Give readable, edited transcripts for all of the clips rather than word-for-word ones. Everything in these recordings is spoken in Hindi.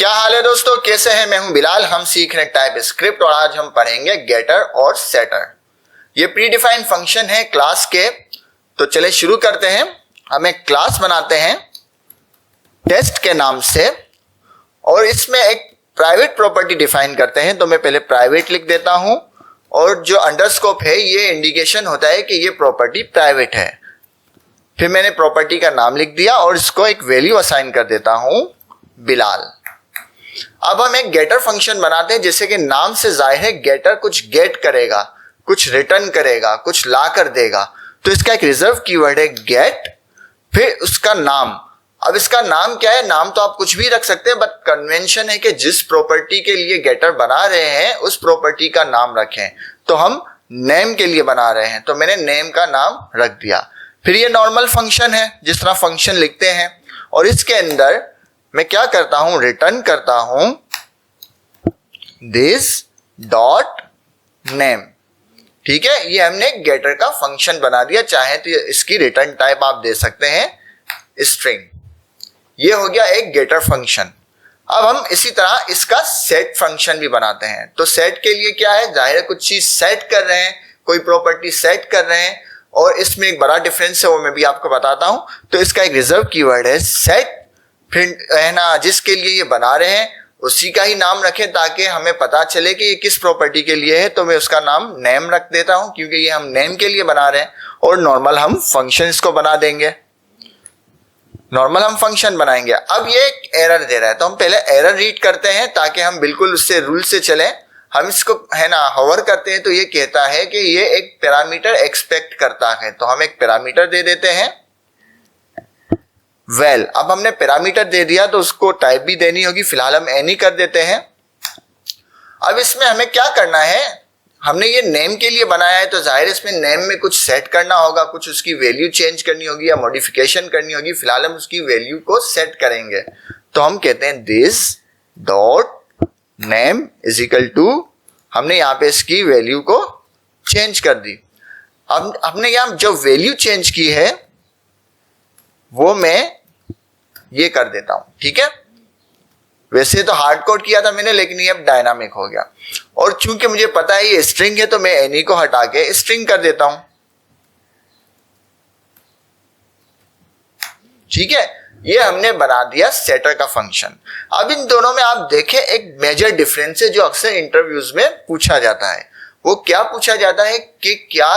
क्या हाल है दोस्तों, कैसे हैं? मैं हूं बिलाल। हम सीख रहे हैं टाइप स्क्रिप्ट और आज हम पढ़ेंगे गेटर और सेटर। ये प्री डिफाइंड फंक्शन है क्लास के। तो चले शुरू करते हैं। हम एक क्लास बनाते हैं टेस्ट के नाम से और इसमें एक प्राइवेट प्रॉपर्टी डिफाइन करते हैं। तो मैं पहले प्राइवेट लिख देता हूं और जो अंडरस्कोप है ये इंडिकेशन होता है कि ये प्रॉपर्टी प्राइवेट है। फिर मैंने प्रॉपर्टी का नाम लिख दिया और इसको एक वैल्यू असाइन कर देता हूं बिलाल। अब हम एक गेटर फंक्शन बनाते हैं, जैसे कि नाम से जाहिर है गेटर कुछ गेट करेगा, कुछ रिटर्न करेगा, कुछ ला कर देगा। तो इसका एक रिजर्व कीवर्ड है गेट, फिर उसका नाम। अब इसका नाम क्या है? नाम तो आप कुछ भी रख सकते हैं, बट कन्वेंशन है कि जिस प्रॉपर्टी के लिए गेटर बना रहे हैं उस प्रॉपर्टी का नाम रखें। तो हम नेम के लिए बना रहे हैं तो मैंने नेम का नाम रख दिया। फिर ये नॉर्मल फंक्शन है जिस तरह फंक्शन लिखते हैं और इसके अंदर मैं क्या करता हूं, रिटर्न करता हूं दिस डॉट नेम। ठीक है, ये हमने गेटर का फंक्शन बना दिया। चाहे तो इसकी रिटर्न टाइप आप दे सकते हैं स्ट्रिंग। ये हो गया एक गेटर फंक्शन। अब हम इसी तरह इसका सेट फंक्शन भी बनाते हैं। तो सेट के लिए क्या है, जाहिर है कुछ चीज सेट कर रहे हैं, कोई प्रॉपर्टी सेट कर रहे हैं और इसमें एक बड़ा डिफरेंस है, वो मैं भी आपको बताता हूं। तो इसका एक रिजर्व कीवर्ड है सेट। फिर है ना, जिसके लिए ये बना रहे हैं उसी का ही नाम रखें ताकि हमें पता चले कि ये किस प्रॉपर्टी के लिए है। तो मैं उसका नाम नेम रख देता हूं क्योंकि ये हम नेम के लिए बना रहे हैं। और नॉर्मल हम फंक्शन इसको बना देंगे, नॉर्मल हम फंक्शन बनाएंगे। अब ये एक एरर दे रहा है तो हम पहले एरर रीड करते हैं ताकि हम बिल्कुल उससे रूल से चलें। हम इसको है ना हॉवर करते हैं तो ये कहता है कि ये एक पैरामीटर एक्सपेक्ट करता है। तो हम एक पैरामीटर दे देते हैं वेल। अब हमने पैरामीटर दे दिया तो उसको टाइप भी देनी होगी, फिलहाल हम एनी कर देते हैं। अब इसमें हमें क्या करना है, हमने ये नेम के लिए बनाया है तो जाहिर इसमें नेम में कुछ सेट करना होगा, कुछ उसकी वैल्यू चेंज करनी होगी या मॉडिफिकेशन करनी होगी। फिलहाल हम उसकी वैल्यू को सेट करेंगे। तो हम कहते हैं this dot name is equal to, हमने यहाँ पे इसकी वैल्यू को चेंज कर दी। अब हमने यहाँ जो वैल्यू चेंज की है वो मैं ये कर देता हूं। ठीक है, वैसे तो हार्ड कोड किया था मैंने लेकिन ये अब डायनामिक हो गया। और चूंकि मुझे पता है ये स्ट्रिंग है तो मैं एनी को हटा के स्ट्रिंग कर देता हूं। ठीक है, ये हमने बना दिया सेटर का फंक्शन। अब इन दोनों में आप देखें एक मेजर डिफरेंस है जो अक्सर इंटरव्यूज में पूछा जाता है। वो क्या पूछा जाता है कि क्या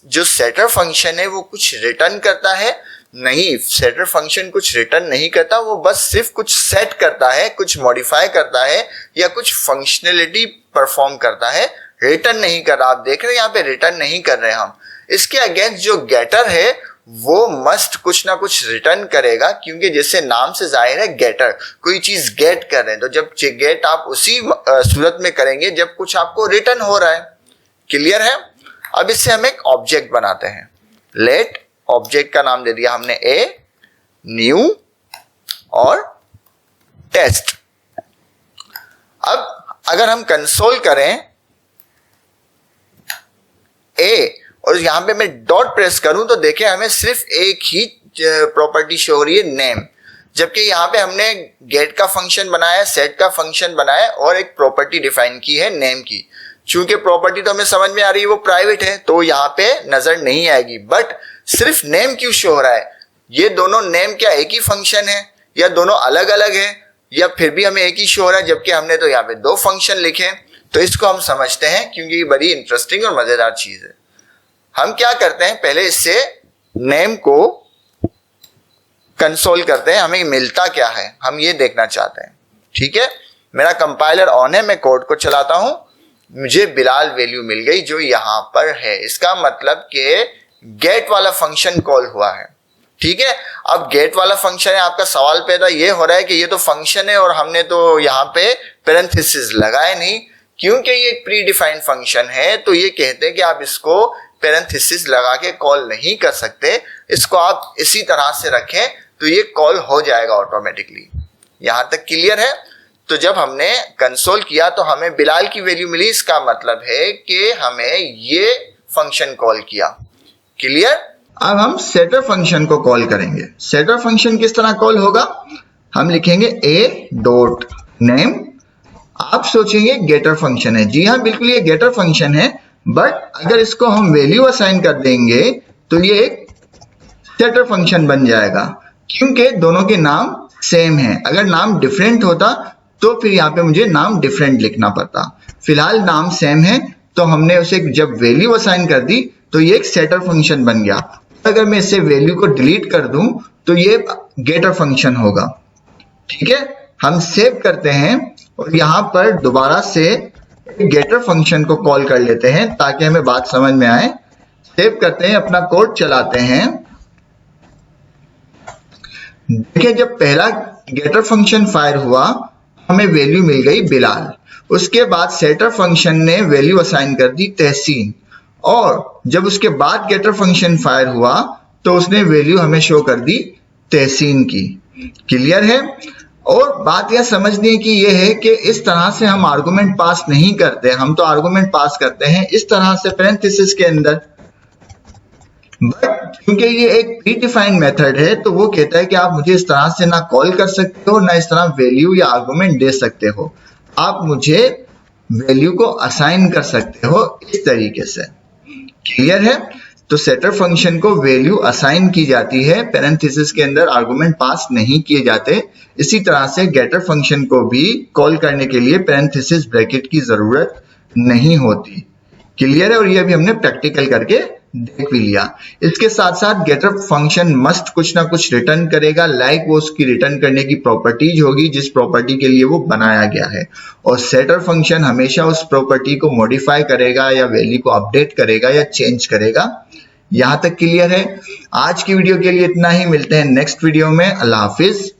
जो सेटर फंक्शन है वो कुछ रिटर्न करता है? नहीं, सेटर फंक्शन कुछ रिटर्न नहीं करता, वो बस सिर्फ कुछ सेट करता है, कुछ मॉडिफाई करता है या कुछ फंक्शनलिटी परफॉर्म करता है, रिटर्न नहीं कर रहा। आप देख रहे हैं यहाँ पे रिटर्न नहीं कर रहे हम। इसके अगेंस्ट जो गेटर है वो मस्ट कुछ ना कुछ रिटर्न करेगा क्योंकि जैसे नाम से जाहिर है गेटर कोई चीज गेट कर रहे हैं। तो जब गेट आप उसी सूरत में करेंगे जब कुछ आपको रिटर्न हो रहा है। क्लियर है? अब इससे हम एक ऑब्जेक्ट बनाते हैं। लेट ऑब्जेक्ट का नाम दे दिया हमने ए, न्यू और टेस्ट। अब अगर हम कंसोल करें ए और यहां पे मैं डॉट प्रेस करूं तो देखें हमें सिर्फ एक ही प्रॉपर्टी शो हो रही है नेम, जबकि यहां पे हमने गेट का फंक्शन बनाया, सेट का फंक्शन बनाया और एक प्रॉपर्टी डिफाइन की है नेम की। चूंकि प्रॉपर्टी तो हमें समझ में आ रही है वो प्राइवेट है तो यहां पे नजर नहीं आएगी, बट सिर्फ नेम क्यों शो हो रहा है? ये दोनों नेम क्या एक ही फंक्शन है या दोनों अलग अलग है या फिर भी हमें एक ही शो हो रहा है जबकि हमने तो यहाँ पे दो फंक्शन लिखे। तो इसको हम समझते हैं क्योंकि ये बड़ी इंटरेस्टिंग और मजेदार चीज है। हम क्या करते हैं, पहले इससे नेम को कंसोल करते हैं, हमें मिलता क्या है हम ये देखना चाहते हैं। ठीक है, मेरा कंपाइलर ऑन है, मैं कोड को चलाता हूं, मुझे बिलाल वैल्यू मिल गई जो यहां पर है। इसका मतलब कि गेट वाला फंक्शन कॉल हुआ है। ठीक है, अब गेट वाला फंक्शन है, आपका सवाल पैदा ये हो रहा है कि ये तो फंक्शन है और हमने तो यहाँ पे पैरेंथेसिस लगाए नहीं क्योंकि ये एक प्री डिफाइंड फंक्शन है। तो ये कहते हैं कि आप इसको पैरेंथेसिस लगा के कॉल नहीं कर सकते, इसको आप इसी तरह से रखें तो ये कॉल हो जाएगा ऑटोमेटिकली। यहां तक क्लियर है? तो जब हमने कंसोल किया तो हमें बिलाल की वैल्यू मिली, इसका मतलब है कि हमें ये फंक्शन कॉल किया। क्लियर? अब हम सेटर फंक्शन को कॉल करेंगे। सेटर फंक्शन किस तरह कॉल होगा, हम लिखेंगे ए डॉट नेम, आप सोचेंगे गेटर फंक्शन है। जी हाँ, बिल्कुल ये गेटर फंक्शन है, बट अगर इसको हम वैल्यू असाइन कर देंगे तो ये एक सेटर फंक्शन बन जाएगा, क्योंकि दोनों के नाम सेम है। अगर नाम डिफरेंट होता तो फिर यहाँ पे मुझे नाम डिफरेंट लिखना पड़ता। फिलहाल नाम सेम है तो हमने उसे जब वैल्यू असाइन कर दी तो ये एक सेटर फंक्शन बन गया। अगर मैं इससे वैल्यू को डिलीट कर दूं तो ये गेटर फंक्शन होगा। ठीक है, हम सेव करते हैं और यहां पर दोबारा से गेटर फंक्शन को कॉल कर लेते हैं ताकि हमें बात समझ में आए। सेव करते हैं, अपना कोड चलाते हैं। देखिए, जब पहला गेटर फंक्शन फायर हुआ हमें वैल्यू मिल गई बिलाल। उसके बाद सेटर फंक्शन ने वैल्यू असाइन कर दी तहसीन, और जब उसके बाद गेटर फंक्शन फायर हुआ तो उसने वैल्यू हमें शो कर दी तहसीन की। क्लियर है? और बात यह समझने की यह है कि इस तरह से हम आर्गुमेंट पास नहीं करते। हम तो आर्गुमेंट पास करते हैं इस तरह से पैरेंथेसिस के अंदर, बट क्योंकि ये एक प्री डिफाइंड मेथड है तो वो कहता है कि आप मुझे इस तरह से ना कॉल कर सकते हो, ना इस तरह वैल्यू या आर्गुमेंट दे सकते हो। आप मुझे वैल्यू को असाइन कर सकते हो इस तरीके से। क्लियर है? तो सेटर फंक्शन को वैल्यू असाइन की जाती है, पैरेंथेसिस के अंदर आर्गुमेंट पास नहीं किए जाते। इसी तरह से गेटर फंक्शन को भी कॉल करने के लिए पैरेंथेसिस ब्रैकेट की जरूरत नहीं होती। क्लियर है? और ये भी हमने प्रैक्टिकल करके देख भी लिया। इसके साथ साथ गेटर फंक्शन मस्ट कुछ ना कुछ रिटर्न करेगा, लाइक वो उसकी रिटर्न करने की प्रॉपर्टीज होगी जिस प्रॉपर्टी के लिए वो बनाया गया है, और सेटर फंक्शन हमेशा उस प्रॉपर्टी को मॉडिफाई करेगा या वैल्यू को अपडेट करेगा या चेंज करेगा। यहां तक क्लियर है? आज की वीडियो के लिए इतना ही, मिलते हैं नेक्स्ट वीडियो में। अल्लाह हाफिज।